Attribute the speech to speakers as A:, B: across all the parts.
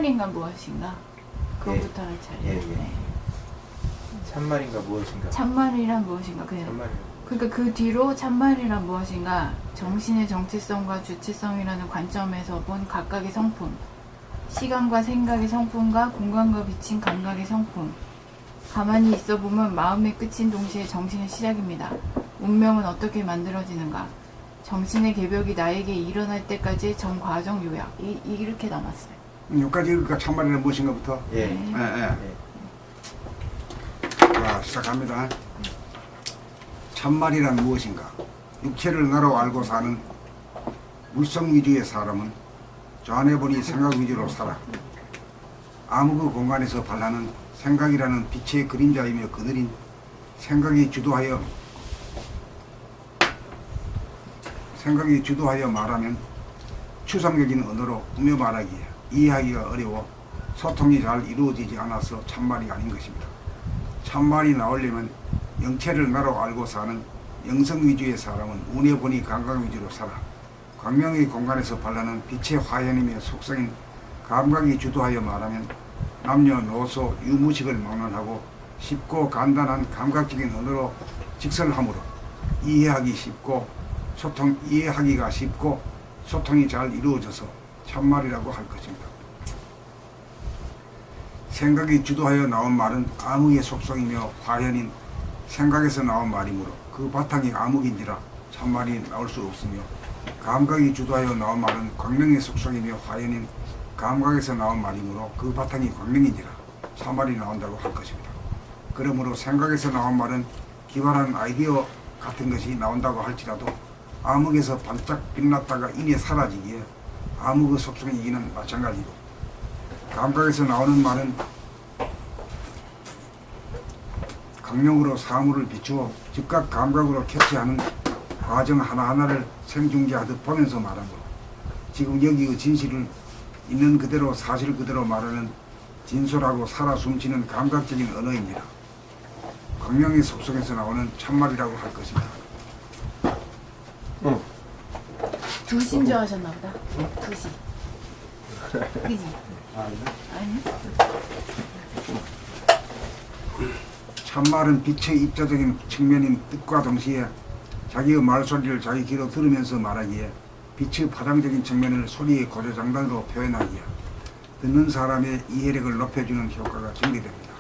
A: 참말인가 무엇인가? 그거부터 할 차례. 네.
B: 참말인가 무엇인가?
A: 참말이란 무엇인가? 그러니까 그 뒤로 참말이란 무엇인가? 정신의 정체성과 주체성이라는 관점에서 본 각각의 성품, 시간과 생각의 성품과 공간과 비친 감각의 성품. 가만히 있어 보면 마음의 끝인 동시에 정신의 시작입니다. 운명은 어떻게 만들어지는가? 정신의 개벽이 나에게 일어날 때까지의 전 과정 요약. 이렇게 남았어요.
C: 여기까지 그러니까 참말이란 무엇인가부터.
B: 예.
C: 자, 시작합니다. 참말이란 무엇인가? 육체를 나로 알고 사는 물성 위주의 사람은 좌뇌보니 생각 위주로 살아 아무 그 공간에서 발하는 생각이라는 빛의 그림자이며 그들인 생각이 주도하여 말하면 추상적인 언어로 꾸며 말하기에 이해하기가 어려워 소통이 잘 이루어지지 않아서 참말이 아닌 것입니다. 참말이 나오려면 영체를 나로 알고 사는 영성 위주의 사람은 운에 보니 감각 위주로 살아 광명의 공간에서 발하는 빛의 화현이며 속성인 감각이 주도하여 말하면 남녀노소 유무식을 막론하고 쉽고 간단한 감각적인 언어로 직설하므로 이해하기가 쉽고 소통이 잘 이루어져서 참말이라고 할 것입니다. 생각이 주도하여 나온 말은 암흑의 속성이며 화현인 생각에서 나온 말이므로 그 바탕이 암흑인지라 참말이 나올 수 없으며 감각이 주도하여 나온 말은 광명의 속성이며 화현인 감각에서 나온 말이므로 그 바탕이 광명인지라 참말이 나온다고 할 것입니다. 그러므로 생각에서 나온 말은 기발한 아이디어 같은 것이 나온다고 할지라도 암흑에서 반짝 빛났다가 이내 사라지기에 암흑의 속성이기는 마찬가지고 감각에서 나오는 말은 강령으로 사물을 비추어 즉각 감각으로 캐치하는 과정 하나하나를 생중계하듯 보면서 말하므로 지금 여기의 진실을 있는 그대로 사실 그대로 말하는 진솔하고 살아 숨쉬는 감각적인 언어입니다. 광명의 속성에서 나오는 참말이라고 할 것입니다.
A: 2시인 줄 아셨나 보다. 2시. 그지? 아니?
C: 참말은 빛의 입자적인 측면인 뜻과 동시에 자기의 말소리를 자기 귀로 들으면서 말하기에 빛의 파장적인 측면을 소리의 고조장단으로 표현하기에 듣는 사람의 이해력을 높여주는 효과가 증대됩니다.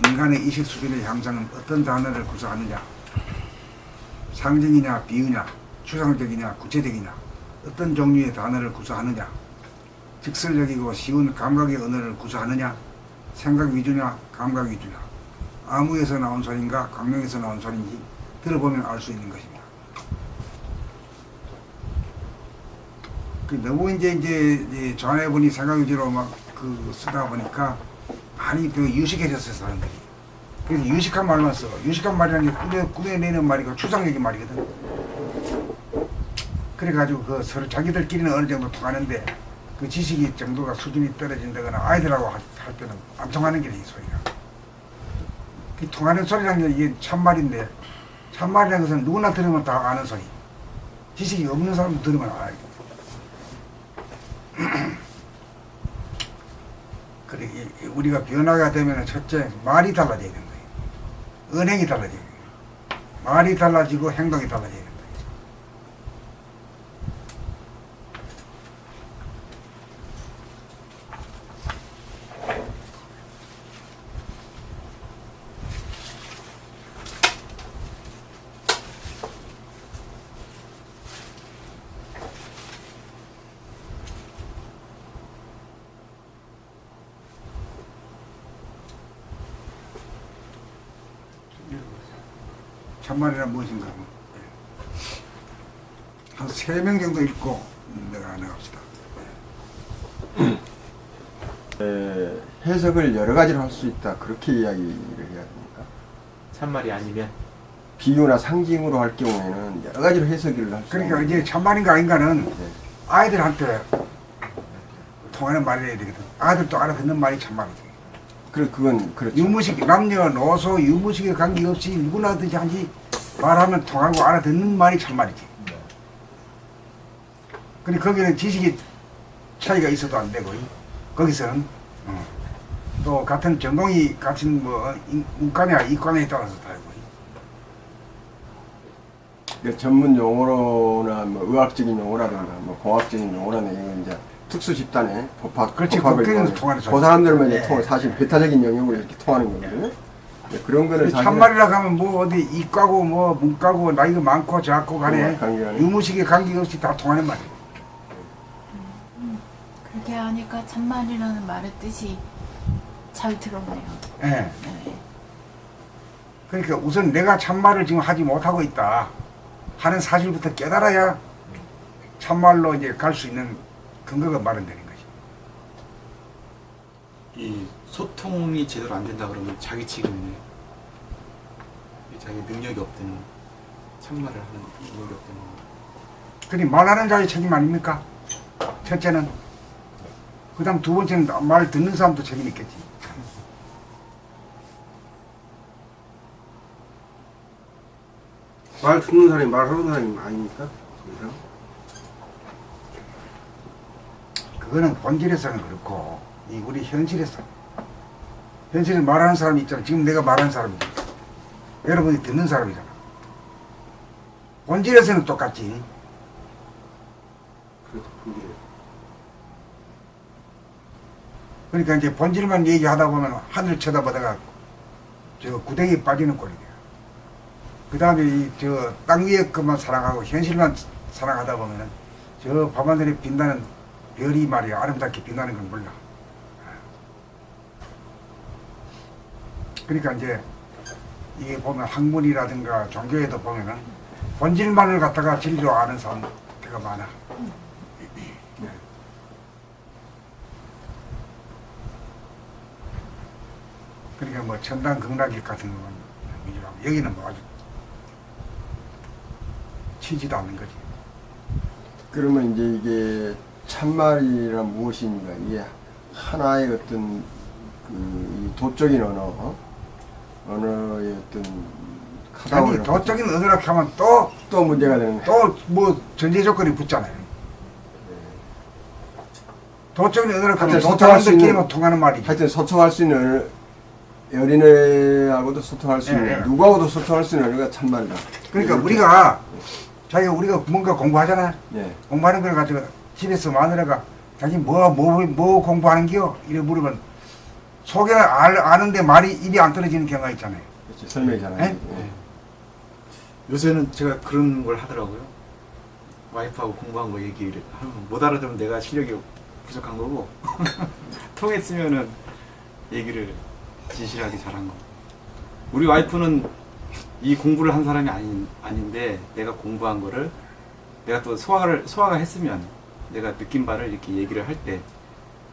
C: 인간의 의식 수준의 향상은 어떤 단어를 구사하느냐, 상징이냐 비유냐, 추상적이냐 구체적이냐, 어떤 종류의 단어를 구사하느냐, 직설적이고 쉬운 감각의 언어를 구사하느냐, 생각 위주냐 감각 위주냐, 암흑에서 나온 소리인가 광명에서 나온 소리인지 들어보면 알 수 있는 것입니다. 너무 이제 전해보니 생각 위주로 막 쓰다 보니까 많이 유식해졌어요, 사람들이. 그래서 유식한 말만 써. 유식한 말이라는 게 꾸며내는 말이고 추상적인 말이거든. 그래가지고 서로 자기들끼리는 어느 정도 통하는데 그 지식이 정도가 수준이 떨어진다거나 아이들하고 할 때는 안 통하는 게 이 소리가. 그 통하는 소리라는 게 이게 참말인데 참말이라는 것은 누구나 들으면 다 아는 소리. 지식이 없는 사람도 들으면 알아요. 그래, 우리가 변화가 되면 첫째 말이 달라져야 된다. 언행이 달라져야 된다. 말이 달라지고 행동이 달라져야 된다. 참말이란 무엇인가 한 3명 정도 읽고 내가 나갑시다.
D: 해석을 여러 가지로 할 수 있다, 그렇게 이야기를 해야 됩니까?
B: 참말이 아니면
D: 비유나 상징으로 할 경우에는 여러 가지로 해석을 할 수
C: 그러니까
D: 있는.
C: 이제 참말인가 아닌가는 아이들한테 통하는 말이어야 되거든. 아이들도 알아듣는 말이 참말이지.
D: 그건 그렇죠.
C: 유무식, 남녀노소 유무식에 관계없이 누구나든지 한지 말하면 통하고 알아듣는 말이 참말이지. 근데 거기는 지식이 차이가 있어도 안 되고 거기서는 또 같은 전공이 같은 뭐 문과나 이과에 따라서 다르고.
D: 그 전문 용어로나 뭐 의학적인 용어라든가 뭐 공학적인 용어라든가 이건 이제 특수 집단의 법학,
C: 그렇지,
D: 법학을
C: 그때는
D: 이용해.
C: 통하는
D: 그 사람들만 이제
C: 네.
D: 사실 배타적인 영역으로 이렇게 통하는 거거든요. 네, 그런 거는 사실
C: 참말이라 하면 뭐 어디 이과고 뭐 문과고 나이가 많고 작고 간에
D: 관계가
C: 유무식에 관계없이 다 통하는 말이에요.
A: 그렇게 하니까 참말이라는 말의 뜻이 잘 들었네요.
C: 예.
A: 네.
C: 그러니까 우선 내가 참말을 지금 하지 못하고 있다 하는 사실부터 깨달아야 참말로 이제 갈 수 있는 근거가 마련되는 거지.
E: 이 소통이 제대로 안 된다 그러면 자기 책임이네. 자기 능력이 없다는, 참말을 하는 능력이 없다는 거.
C: 그니 말하는 자의 책임 아닙니까? 첫째는. 그 다음 두 번째는 말 듣는 사람도 책임 있겠지.
F: 말 듣는 사람이 말하는 사람이 아닙니까? 그래서
C: 그거는 본질에서는 그렇고 이 우리 현실에서 말하는 사람이 있잖아. 지금 내가 말하는 사람이지. 여러분이 듣는 사람이잖아. 본질에서는 똑같지.
F: 그래도 그게
C: 그러니까 이제 본질만 얘기하다 보면 하늘 쳐다보다가 저 구덩이에 빠지는 꼴이 돼요. 그 다음에 이 저 땅 위에 것만 살아가고 현실만 살아가다 보면은 저 밤하늘에 빛나는 별이 말이야 아름답게 빛나는 건 몰라. 그러니까 이제 이게 보면 학문이라든가 종교에도 보면은 본질만을 갖다가 진리로 아는 사람들가 많아. 그러니까 뭐 천당 극락일 같은 건 위주로 하고 여기는 뭐 아주 치지도 않는 거지.
D: 그러면 이제 이게 참말이란 무엇인가 이게 하나의 어떤 그이 도적인 언어 언어의 어떤
C: 아니
D: 카다고를
C: 도적인 언어라 하면
D: 또 문제가 되는 거예요.
C: 또 뭐 전제 조건이 붙잖아요. 도적인 언어라 하면
D: 하여튼 소통할 수
C: 도적인들끼리만
D: 있는-
C: 통하는 말이지.
D: 하여튼 소통할 수 있는 어린애하고도 소통할 수 있는
C: 예, 예.
D: 누구하고도 소통할 수 있는 언어가 참말이다.
C: 그러니까
D: 이렇게.
C: 우리가 뭔가 공부하잖아.
D: 예.
C: 공부하는 걸 가지고 집에서 마누라가 자기 뭐 공부하는겨? 이래 물으면 속에 아는데 말이 입이 안 떨어지는 경우가 있잖아요.
D: 그렇지, 설명이잖아요.
C: 예?
D: 예.
E: 요새는 제가 그런 걸 하더라고요. 와이프하고 공부한 거 얘기를 하면 못 알아들으면 내가 실력이 부족한 거고 통했으면은 얘기를 진실하게 잘한 거. 우리 와이프는 이 공부를 한 사람이 아닌데 내가 공부한 거를 내가 또 소화가 했으면 내가 느낀 바를 이렇게 얘기를 할 때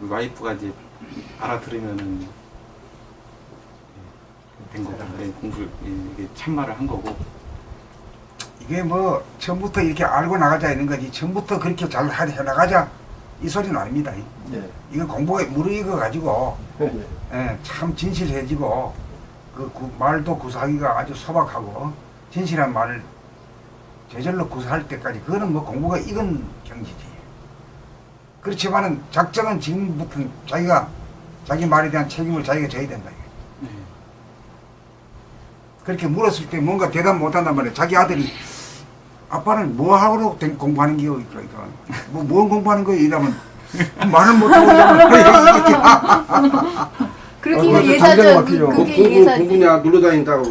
E: 우리 와이프가 이제 알아들으면은 된 거고 공부 이게 참말을 한 거고.
C: 이게 뭐 처음부터 이렇게 알고 나가자 있는 거지 처음부터 그렇게 잘 해나가자 이 소리는 아닙니다.
D: 예.
C: 이거 공부가 무르익어 가지고
D: 예.
C: 참 진실해지고 그 말도 구사하기가 아주 소박하고 진실한 말을 저절로 구사할 때까지 그거는 뭐 공부가 익은 경지지. 그렇지만은 작정은 지금부터 자기 말에 대한 책임을 자기가 져야 된다.
E: 네.
C: 그렇게 물었을 때 뭔가 대답 못한단 말이야. 자기 아들이 아빠는 뭐하고 공부하는 게요? 그러니까 뭔 공부하는 거예요? 이러면 말을 못하고 이러면
A: 그렇게
D: 그것도
A: 예사죠.
D: 당장 막히죠.
A: 그게 예사지.
F: 공부냐 놀러 다닌다고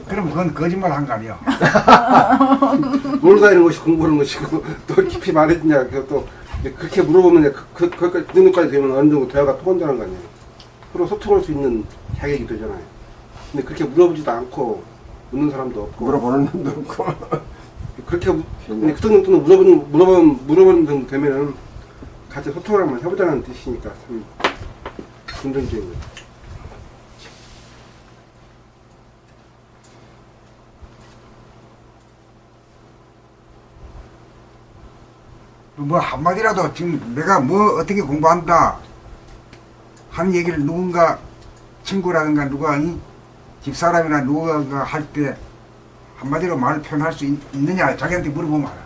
C: 그럼 그건 거짓말 한 거 아니야.
F: 놀러 다니는 것이 공부하는 것이고 또 깊이 말했냐 또 그렇게 물어보면 그 정도까지 되면 어느 정도 대화가 통한다는 거 아니에요. 서로 소통할 수 있는 자격이 되잖아요. 근데 그렇게 물어보지도 않고 묻는 사람도 없고
D: 물어보는 놈도 없고.
F: 그렇게 근데 그 정도는 물어보는 정도 되면은 같이 소통을 한번 해보자는 뜻이니까 참 긍정적인 거죠.
C: 뭐 한마디라도 지금 내가 뭐 어떻게 공부한다 하는 얘기를 누군가 친구라든가 누가 집사람이나 누가 할 때 한마디로 말을 표현할 수 있느냐 자기한테 물어보면 알아.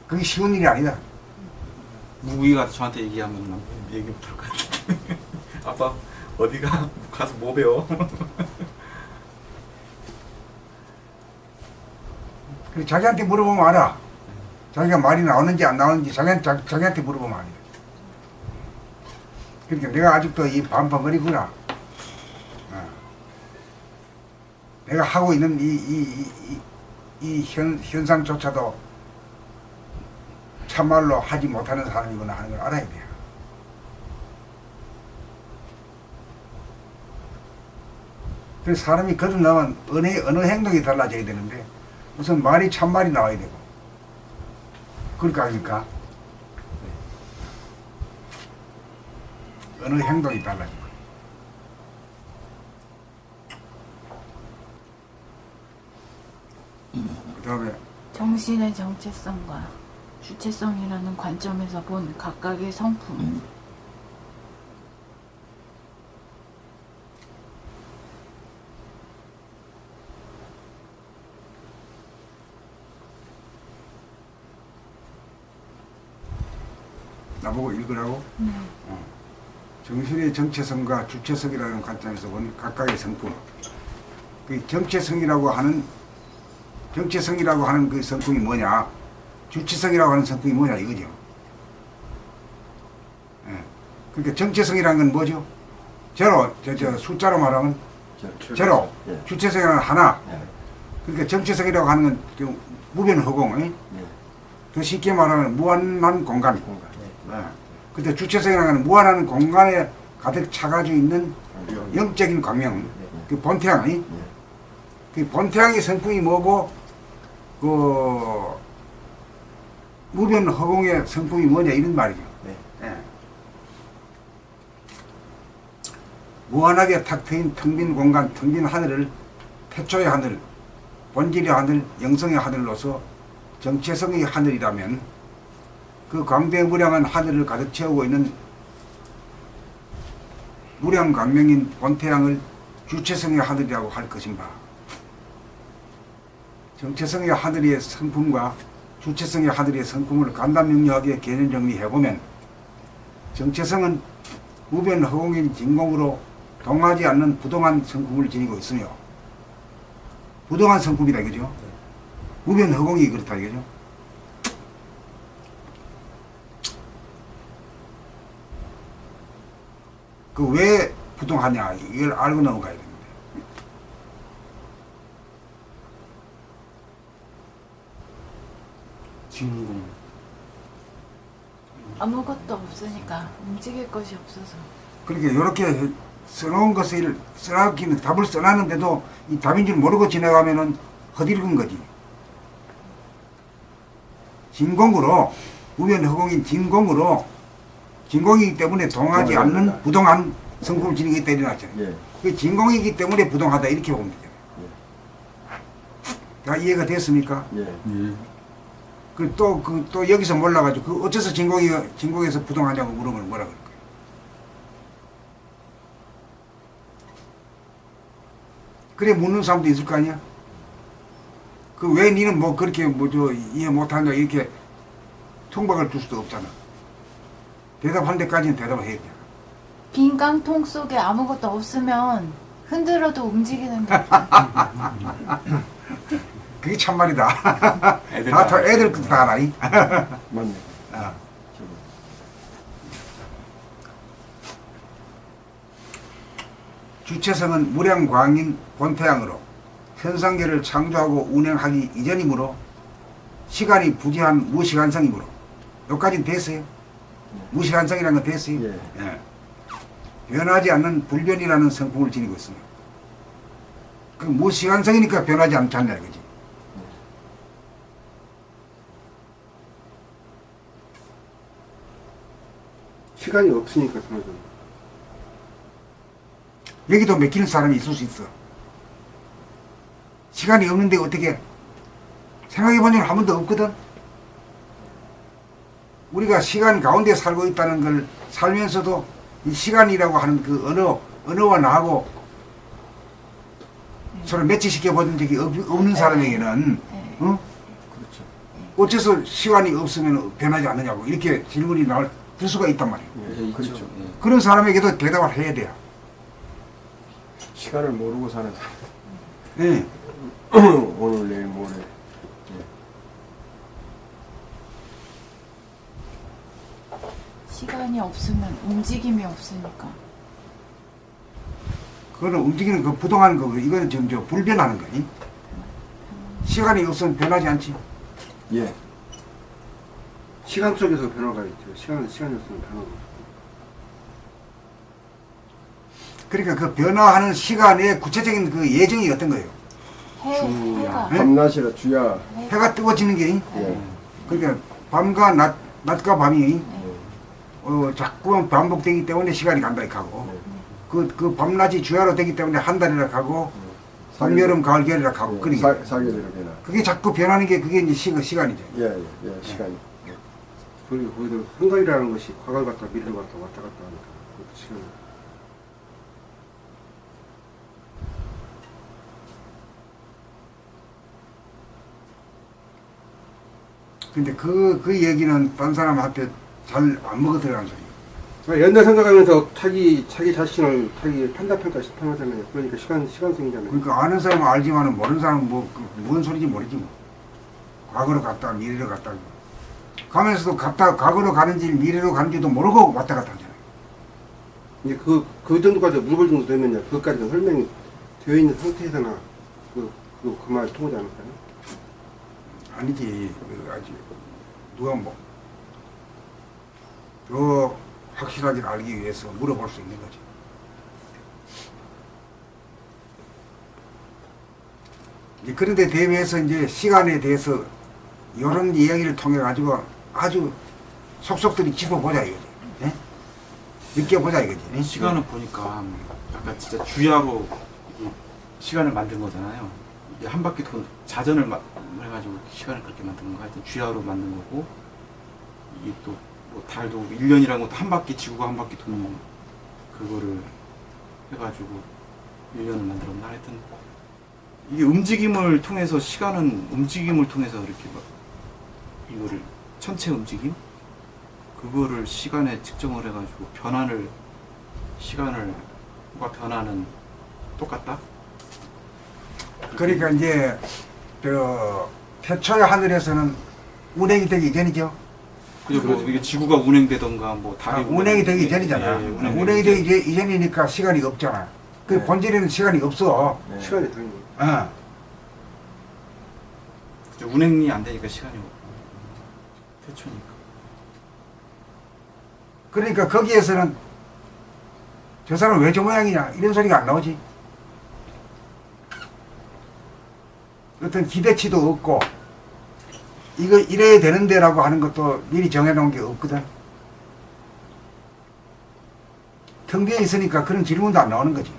C: 그게 쉬운 일이 아니다.
E: 무위가 저한테 얘기하면 난 얘기 못할 것 같아. 아빠 어디가 가서 뭐 배워?
C: 그 자기한테 물어보면 알아. 자기가 말이 나오는지 안 나오는지 자기한테 물어보면 알아. 그러니까 내가 아직도 이 반파머리구나. 내가 하고 있는 이 현상조차도 참말로 하지 못하는 사람이구나 하는 걸 알아야 돼요. 그래서 사람이 거듭나면 어느 행동이 달라져야 되는데 우선 말이 참말이 나와야 되고 그럴까 아닙니까? 어느 행동이 달라지고 그 다음에
A: 정신의 정체성과 주체성이라는 관점에서 본 각각의 성품.
C: 나보고 읽으라고? 정신의 정체성과 주체성이라는 관점에서 본 각각의 성품. 그 정체성이라고 하는 그 성품이 뭐냐? 주체성이라고 하는 성품이 뭐냐 이거죠. 예. 그러니까 정체성이라는 건 뭐죠? 제로, 저 숫자로 말하면 제로,
D: 예.
C: 주체성이라는 하나.
D: 예.
C: 그러니까 정체성이라고 하는 건 무변허공. 예? 더 쉽게 말하면 무한한 공간. 예. 근데 주체성이라는 건 무한한 공간에 가득 차가지고 있는 영적인 광명, 그 본태양. 예? 그 본태양의 성품이 뭐고, 그 무변 허공의 성품이 뭐냐 이런 말이죠. 예. 무한하게 탁 트인 텅 빈 공간, 텅 빈 하늘을 태초의 하늘, 본질의 하늘, 영성의 하늘로서 정체성의 하늘이라면 그 광대무량한 하늘을 가득 채우고 있는 무량광명인 본태양을 주체성의 하늘이라고 할 것인가. 정체성의 하늘의 성품과 주체성의 하늘의 성품을 간단명료하게 개념 정리해보면 정체성은 무변 허공인 진공으로 동하지 않는 부동한 성품을 지니고 있으며 부동한 성품이다 이거죠. 무변 허공이 그렇다 이거죠. 그 왜 부동하냐 이걸 알고 넘어가야 됩니다.
E: 진공.
A: 아무것도 없으니까 움직일 것이 없어서.
C: 그러니까 이렇게 써놓은 것을 써놨기는 답을 써놨는데도 이 답인 줄 모르고 지나가면은 헛읽은 거지. 진공으로 무변 허공인 진공이기 때문에 동하지 않는 부동한 성품을 지니기 때문에 일어났잖아요.
D: 예.
C: 그 진공이기 때문에 부동하다 이렇게 보면 되잖아요. 다 이해가 됐습니까?
D: 예.
C: 또 여기서 몰라가지고 그 어째서 진공에서 부동하냐고 물으면 뭐라 그럴까요? 그래 묻는 사람도 있을 거 아니야? 그 왜 니는 뭐 그렇게 이해 못하냐 이렇게 통박을 줄 수도 없잖아. 대답한 데까지는 대답을 해야 돼.
A: 빈 깡통 속에 아무것도 없으면 흔들어도 움직이는 게
C: 그게 참말이다.
B: 애들
C: 애들 것도 다 알아.
D: 맞네.
C: 아. 주체성은 무량광인 본태양으로 현상계를 창조하고 운행하기 이전이므로 시간이 부재한 무시간성이므로 여기까지는 됐어요. 무시간성이라는 건 됐어요.
D: 예.
C: 예. 변하지 않는 불변이라는 성품을 지니고 있습니다. 그 무시간성이니까 변하지 않지 않냐 이거지.
F: 시간이 없으니까 그러죠.
C: 여기도 맡기는 사람이 있을 수 있어. 시간이 없는데 어떻게 생각해본 적은 한 번도 없거든. 우리가 시간 가운데 살고 있다는 걸 살면서도 이 시간이라고 하는 그 언어와 나하고 서로 매치시켜 본 적이 없는 사람에게는 어?
D: 그렇죠.
C: 어째서 시간이 없으면 변하지 않느냐고 이렇게 질문이 나올 수가 있단 말이에요.
D: 예, 그렇죠. 예.
C: 그런 사람에게도 대답을 해야 돼요.
D: 시간을 모르고 사는 사람.
C: 예.
D: 오늘 내일 모레.
A: 시간이 없으면 움직임이 없으니까.
C: 그거는 움직이는 거 부동하는 거고 이거는 지금 저 불변하는 거니. 시간이 없으면 변하지 않지.
D: 예.
F: 시간 속에서 변화가 있죠. 시간이 없으면 변화가 없죠.
C: 그러니까 그 변화하는 시간의 구체적인 그 예정이 어떤 거예요?
A: 해가
C: 네?
D: 밤낮이라 주야.
C: 해가 뜨거워지는 게
D: 예.
C: 그러니까 밤과 낮과 밤이
A: 네.
C: 자꾸만 반복되기 때문에 시간이 간다 이렇게 하고 그 밤낮이 주야로 되기 때문에 한 달이라 하고 봄, 여름, 가을, 겨울이라 하고 그러니까
D: 사계절이 변화.
C: 그게 자꾸 변하는 게 그게 이제 시간이죠.
D: 예, 시간이.
F: 그리고 거기서 한가위라는 것이 과거를 갔다 미래를 갔다 왔다 갔다 하니까 그것도 시간이.
C: 근데 그 얘기는 딴 사람한테 잘 안 먹어 들어간 거예요.
F: 옛날 생각하면서 자기 자신을 자기 판단평가 심판하잖아요. 그러니까 시간성이잖아요.
C: 그러니까 아는 사람은 알지만은 모르는 사람은 뭔 소리인지 모르지 뭐. 과거로 갔다 미래로 갔다 가면서도 과거로 가는지 미래로 가는지도 모르고 왔다 갔다 하잖아요.
F: 이제 그 정도까지 물걸 정도 되면요. 그것까지 설명이 되어 있는 상태에서나 그 말 통하지 않을까요?
C: 아니지. 아직 누가 더 확실하게 알기 위해서 물어볼 수 있는 거지. 이제 그런데 대비해서 이제 시간에 대해서 이런 이야기를 통해 가지고 아주 속속들이 짚어보자 이거지. 예? 느껴보자 이거지. 예?
E: 시간을 보니까 아까 진짜 주야로 이 시간을 만든 거잖아요. 이게 한 바퀴 돈 자전을 해가지고 시간을 그렇게 만든 건가 하여튼 주야로 만든 거고 이게 또 뭐 달도 1년이라는 것도 한 바퀴 지구가 한 바퀴 도는 그거를 해가지고 1년을 만들었나 하여튼 이게 움직임을 통해서 시간은 움직임을 통해서 이렇게 막 이거를 천체 움직임 그거를 시간에 측정을 해가지고 시간을 변화는 똑같다?
C: 그러니까 이제 태초의 하늘에서는 운행이 되기 전이죠.
E: 그죠? 뭐 이게 지구가 운행되던가 뭐 달이
C: 운행이 되기 전이잖아.
E: 예,
C: 운행이 되기 이전이니까 시간이 없잖아. 그
E: 네.
C: 본질에는 시간이 없어.
D: 네.
F: 시간이 당연히.
C: 어.
E: 그죠? 운행이 안 되니까 시간이 없고 태초니까.
C: 그러니까 거기에서는 저 사람 왜 저 모양이냐 이런 소리가 안 나오지. 어떤 기대치도 없고 이거 이래야 되는데 라고 하는 것도 미리 정해놓은 게 없거든. 텅 비어 있으니까 그런 질문도 안 나오는 거지.